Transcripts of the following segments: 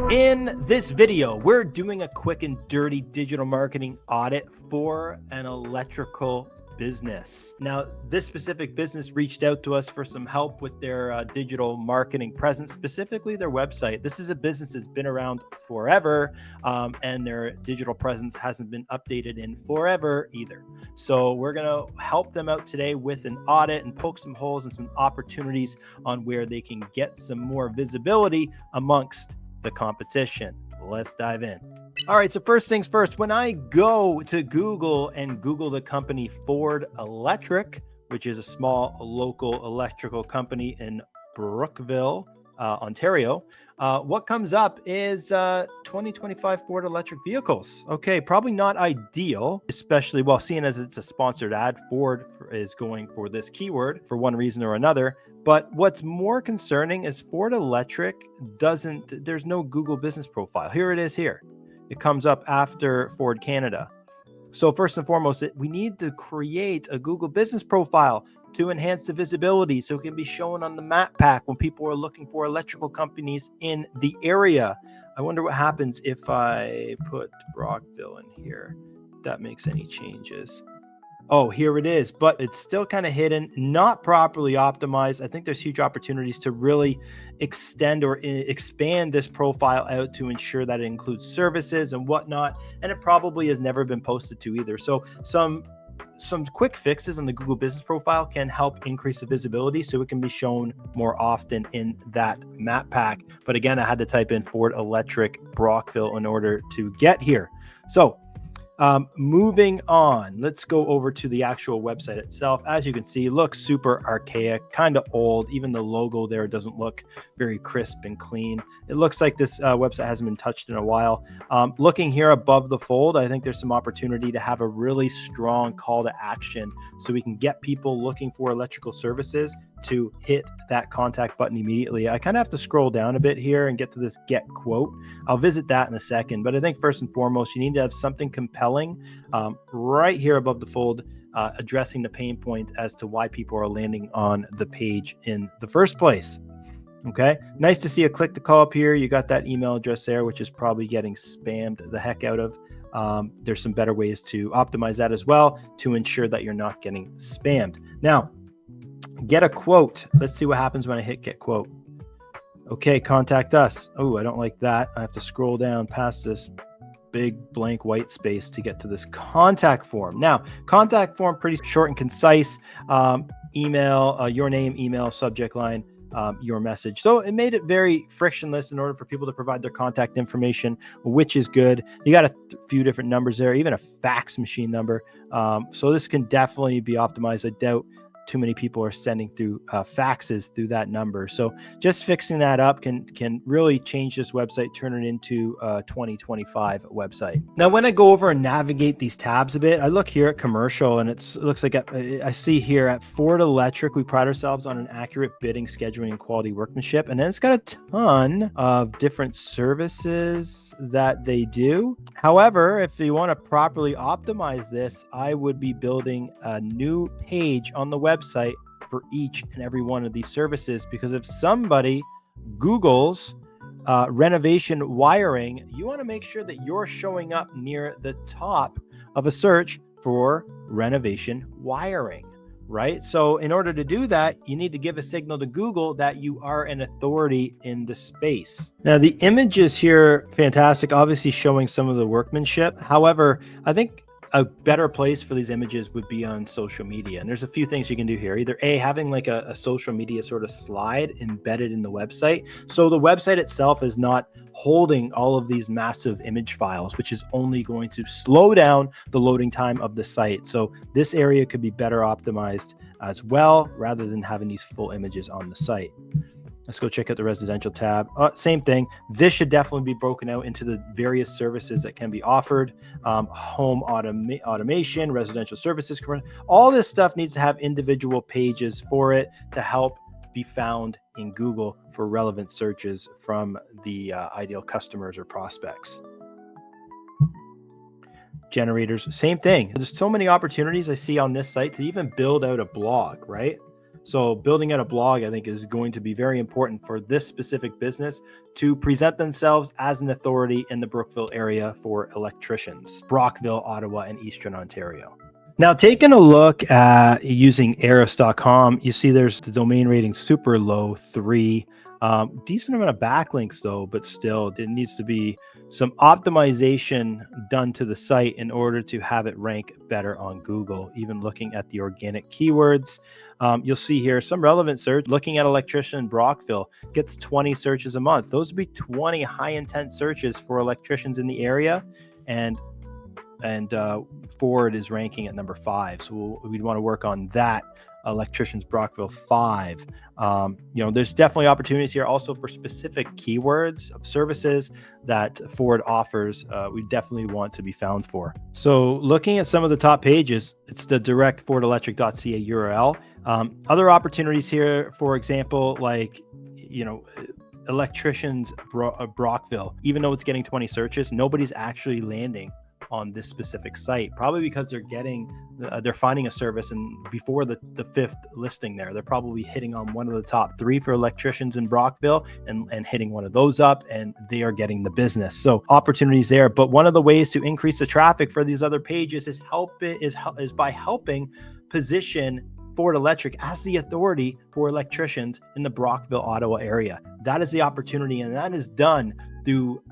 In this video, we're doing a quick and dirty digital marketing audit for an electrical business. Now, this specific business reached out to us for some help with their digital marketing presence, specifically their website. This is a business that's been around forever, and their digital presence hasn't been updated in forever either. So we're going to help them out today with an audit and poke some holes and some opportunities on where they can get some more visibility amongst the competition. Let's dive in. All right, so first things first, when I go to Google and Google the company Ford Electric, which is a small local electrical company in Brockville, Ontario, what comes up is 2025 Ford electric vehicles. Okay, probably not ideal, especially, well, seeing as it's a sponsored ad. Ford is going for this keyword for one reason or another. But what's more concerning is Ford Electric there's no Google business profile. Here it is here. It comes up after Ford Canada. So first and foremost, we need to create a Google business profile to enhance the visibility so it can be shown on the map pack when people are looking for electrical companies in the area. I wonder what happens if I put Brockville in here. If that makes any changes. Oh, here it is, but it's still kind of hidden, not properly optimized. I think there's huge opportunities to really extend or expand this profile out to ensure that it includes services and whatnot. And it probably has never been posted to either. So some quick fixes on the Google business profile can help increase the visibility so it can be shown more often in that map pack. But again, I had to type in Ford Electric Brockville in order to get here. So moving on, let's go over to the actual website itself. As you can see, it looks super archaic, kind of old. Even the logo there doesn't look very crisp and clean. It looks like this website hasn't been touched in a while. Looking here above the fold, I think there's some opportunity to have a really strong call to action so we can get people looking for electrical services to hit that contact button immediately. I kind of have to scroll down a bit here and get to this get quote. I'll visit that in a second, but I think first and foremost, you need to have something compelling right here above the fold, addressing the pain point as to why people are landing on the page in the first place. Okay, nice to see a click to call up here. You got that email address there, which is probably getting spammed the heck out of. There's some better ways to optimize that as well to ensure that you're not getting spammed. Now, get a quote. Let's see what happens when I hit get quote. Okay, contact us. Oh, I don't like that. I have to scroll down past this big blank white space to get to this contact form. Now, contact form, pretty short and concise. Email, your name, email, subject line, your message. So it made it very frictionless in order for people to provide their contact information, which is good. You got a few different numbers there, even a fax machine number. So this can definitely be optimized. I doubt too many people are sending through faxes through that number. So just fixing that up can really change this website, turn it into a 2025 website. Now, when I go over and navigate these tabs a bit, I look here at commercial, and it looks like I see here at Ford Electric, we pride ourselves on an accurate bidding, scheduling, and quality workmanship. And then it's got a ton of different services that they do. However, if you want to properly optimize this, I would be building a new page on the website for each and every one of these services, because if somebody Googles renovation wiring, you want to make sure that you're showing up near the top of a search for renovation wiring, right? So in order to do that, you need to give a signal to Google that you are an authority in the space. Now, the images here, fantastic, obviously showing some of the workmanship. However, I think a better place for these images would be on social media. And there's a few things you can do here. Either A, having like a social media sort of slide embedded in the website. So the website itself is not holding all of these massive image files, which is only going to slow down the loading time of the site. So this area could be better optimized as well, rather than having these full images on the site. Let's go check out the residential tab. Same thing. This should definitely be broken out into the various services that can be offered. Home automation, residential services, all this stuff needs to have individual pages for it to help be found in Google for relevant searches from the ideal customers or prospects. Generators, same thing. There's so many opportunities I see on this site to even build out a blog, right? So building out a blog, I think, is going to be very important for this specific business to present themselves as an authority in the Brockville area for electricians, Brockville, Ottawa, and Eastern Ontario. Now, taking a look at using Eris.com, you see there's the domain rating super low, 3. Decent amount of backlinks though, but still it needs to be some optimization done to the site in order to have it rank better on Google. Even looking at the organic keywords, you'll see here some relevant search. Looking at electrician in Brockville gets 20 searches a month. Those would be 20 high intent searches for electricians in the area, and Ford is ranking at number 5. So we'd want to work on that. Electricians Brockville 5. There's definitely opportunities here also for specific keywords of services that Ford offers. We definitely want to be found for. So looking at some of the top pages, it's the direct fordelectric.ca URL. Other opportunities here, for example, like, electricians Brockville, even though it's getting 20 searches, nobody's actually landing on this specific site, probably because they're finding a service, and before the 5th listing there, they're probably hitting on one of the top 3 for electricians in Brockville and hitting one of those up, and they are getting the business. So opportunities there. But one of the ways to increase the traffic for these other pages is by helping position Ford Electric as the authority for electricians in the Brockville, Ottawa area. That is the opportunity, and that is done through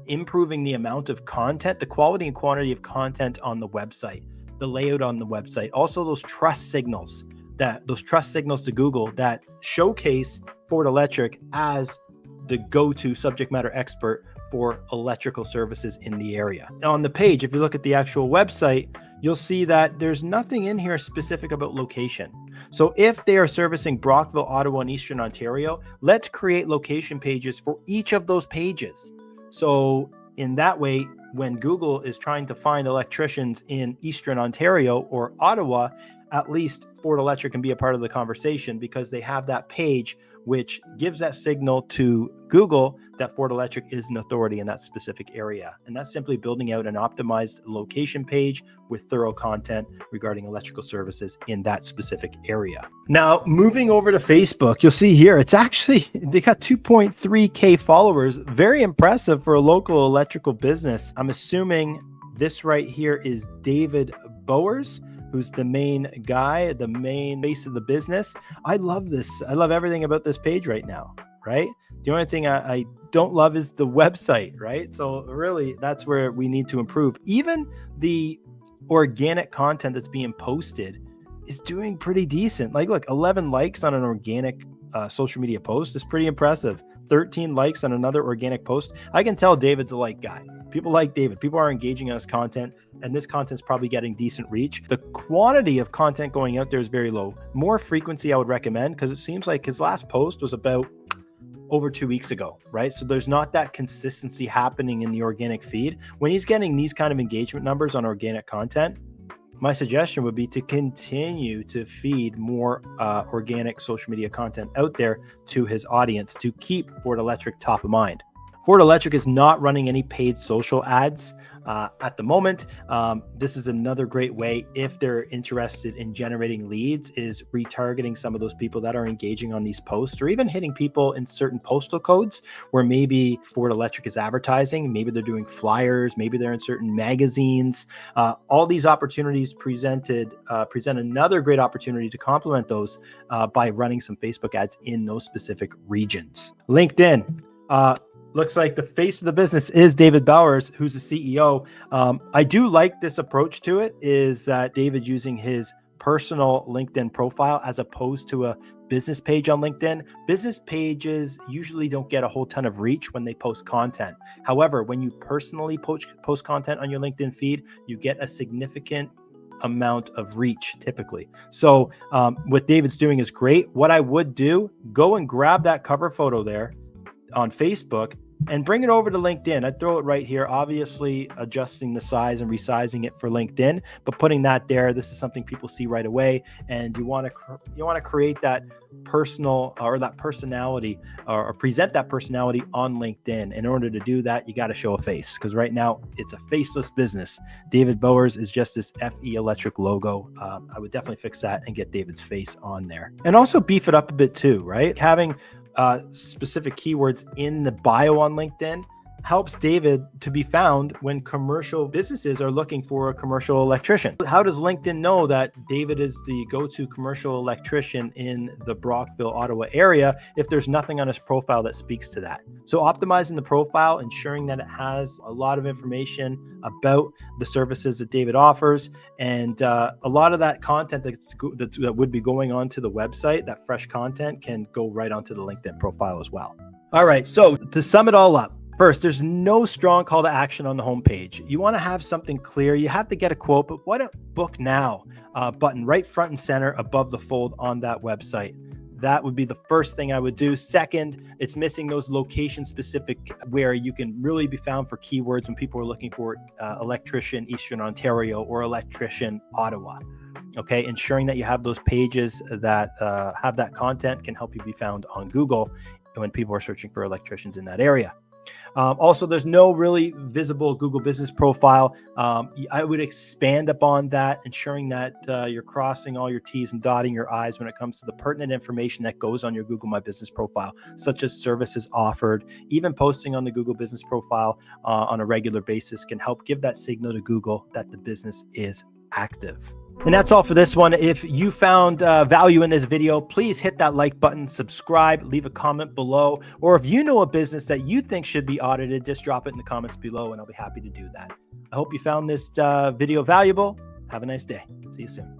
improving the amount of content, the quality and quantity of content on the website, the layout on the website, also those trust signals to Google that showcase Ford Electric as the go-to subject matter expert for electrical services in the area. Now on the page, if you look at the actual website, you'll see that there's nothing in here specific about location. So if they are servicing Brockville, Ottawa, and Eastern Ontario, let's create location pages for each of those pages. So in that way, when Google is trying to find electricians in Eastern Ontario or Ottawa, at least Ford Electric can be a part of the conversation because they have that page which gives that signal to Google that Ford Electric is an authority in that specific area. And that's simply building out an optimized location page with thorough content regarding electrical services in that specific area. Now, moving over to Facebook, you'll see here, it's actually, they got 2.3K followers. Very impressive for a local electrical business. I'm assuming this right here is David Bowers, who's the main guy, the main face of the business. I love this. I love everything about this page right now, right? The only thing I don't love is the website, right? So really, that's where we need to improve. Even the organic content that's being posted is doing pretty decent. Like, look, 11 likes on an organic social media post is pretty impressive. 13 likes on another organic post. I can tell David's a like guy. People like David. People are engaging in his content, and this content's probably getting decent reach. The quantity of content going out there is very low. More frequency I would recommend, because it seems like his last post was about over 2 weeks ago, right? So there's not that consistency happening in the organic feed. When he's getting these kind of engagement numbers on organic content, my suggestion would be to continue to feed more organic social media content out there to his audience to keep Ford Electric top of mind. Ford Electric is not running any paid social ads at the moment. This is another great way, if they're interested in generating leads, is retargeting some of those people that are engaging on these posts, or even hitting people in certain postal codes where maybe Ford Electric is advertising, maybe they're doing flyers, maybe they're in certain magazines. All these opportunities present another great opportunity to complement those by running some Facebook ads in those specific regions. LinkedIn. Looks like the face of the business is David Bowers, who's the CEO. I do like this approach to it, is that David using his personal LinkedIn profile as opposed to a business page on LinkedIn. Business pages usually don't get a whole ton of reach when they post content. However, when you personally post content on your LinkedIn feed, you get a significant amount of reach typically. So what David's doing is great. What I would do, go and grab that cover photo there on Facebook, and bring it over to LinkedIn. I'd throw it right here, obviously adjusting the size and resizing it for LinkedIn, but putting that there. This is something people see right away, and you want to create that personal or that personality or present that personality on LinkedIn. In order to do that, you got to show a face, because right now it's a faceless business. David Bowers is just this FE Electric logo. I would definitely fix that and get David's face on there, and also beef it up a bit too, right? Having specific keywords in the bio on LinkedIn helps David to be found when commercial businesses are looking for a commercial electrician. How does LinkedIn know that David is the go-to commercial electrician in the Brockville, Ottawa area if there's nothing on his profile that speaks to that? So optimizing the profile, ensuring that it has a lot of information about the services that David offers, and a lot of that content that would be going onto the website, that fresh content, can go right onto the LinkedIn profile as well. All right, so to sum it all up, first, there's no strong call to action on the homepage. You want to have something clear. You have to get a quote, but what a book now button right front and center above the fold on that website. That would be the first thing I would do. Second, it's missing those location specific where you can really be found for keywords when people are looking for electrician Eastern Ontario or electrician Ottawa. Okay, ensuring that you have those pages that have that content can help you be found on Google when people are searching for electricians in that area. Also, there's no really visible Google business profile. I would expand upon that, ensuring that you're crossing all your T's and dotting your I's when it comes to the pertinent information that goes on your Google My Business profile, such as services offered. Even posting on the Google business profile on a regular basis can help give that signal to Google that the business is active. And that's all for this one. If you found value in this video, please hit that like button, subscribe, leave a comment below. Or if you know a business that you think should be audited, just drop it in the comments below and I'll be happy to do that. I hope you found this video valuable. Have a nice day. See you soon.